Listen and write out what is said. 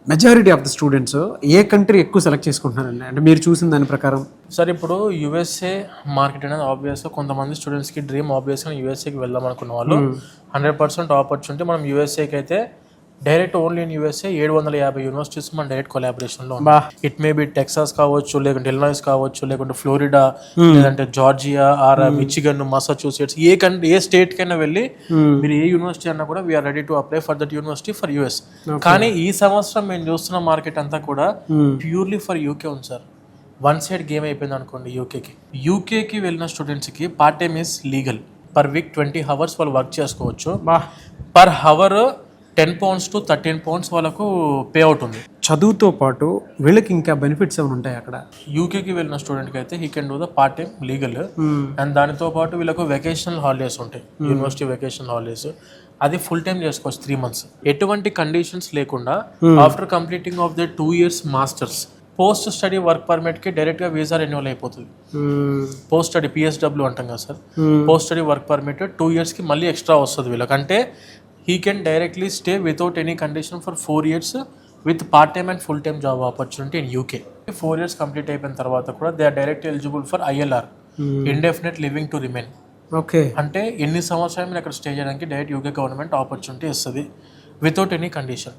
Majority of the students A country ఎక్కువ select చేసుకుంటున్నారండి, అంటే మీరు చూసిన దాని ప్రకారం? సార్ ఇప్పుడు యూఎస్ఏ మార్కెట్ అనేది ఆబ్వియస్గా కొంతమంది స్టూడెంట్స్కి డ్రీమ్ ఆబ్వియస్గా యూఎస్ఏకి వెళ్దాం అనుకున్న వాళ్ళు 100% ఆపర్చునిటీ. మనం యూఎస్ఏకి అయితే direct only in USA 750 universities మన డైరెక్ట్ కొలాబరేషన్లో ఉన్నాయి. ఇట్ మే బి టెక్సాస్ కావచ్చు, లేకుంటే ఇలినాయిస్ కావచ్చు, లేకుంటే ఫ్లోరిడా, లేదంటే జార్జియా ఆర్ మిచిగన్, మసాచ్యూసెట్స్, ఏ స్టేట్ కైనా వెళ్ళి మీరు ఏ యూనివర్సిటీ అన్నా కూడా we are ready to apply for that university for US. కానీ ఈ సంవత్సరం మేము చూస్తున్న మార్కెట్ అంతా కూడా ప్యూర్లీ ఫర్ యూకే ఉంది సార్. వన్ సైడ్ గేమ్ అయిపోయింది అనుకోండి యూకేకి వెళ్ళిన స్టూడెంట్స్కి part time is legal. Per week 20 hours వాళ్ళు వర్క్ చేసుకోవచ్చు. పర్ హవర్ £10 to £13 వాళ్ళకు పే అవుట్ ఉంది. చదువుతో పాటు వీళ్ళకి ఇంకా బెనిఫిట్స్ ఏమైనా ఉంటాయి అక్కడ? యూకేకి వెళ్ళిన స్టూడెంట్కి అయితే he can do the part time legal. And దానితో పాటు వీళ్ళకు వెకేషనల్ హాలిడేస్ ఉంటాయి, యూనివర్సిటీ వెకేషనల్ హాలిడేస్. అది ఫుల్ టైం చేసుకోవచ్చు 3 months, ఎటువంటి కండిషన్స్ లేకుండా. After completing of the 2 years masters, post study work permit కి డైరెక్ట్ గా వీసా రెన్యువల్ అయిపోతుంది. పోస్ట్ స్టడీ PSW అంటాం కదా sir, post study work permit 2 years కి మళ్ళీ ఎక్స్ట్రా వస్తుంది వీళ్ళకంటే. he can directly stay without any condition for 4 years with part-time and full-time job opportunity in UK. 4 years complete అయిపోయిన తర్వాత కూడా they are directly eligible for ILR, indefinite living to remain. Okay, అంటే ఎన్ని సంవత్సరాలు మీరు అక్కడ stay చేయడానికి direct UK government opportunity ఇస్తుంది వితౌట్ ఎనీ కండిషన్.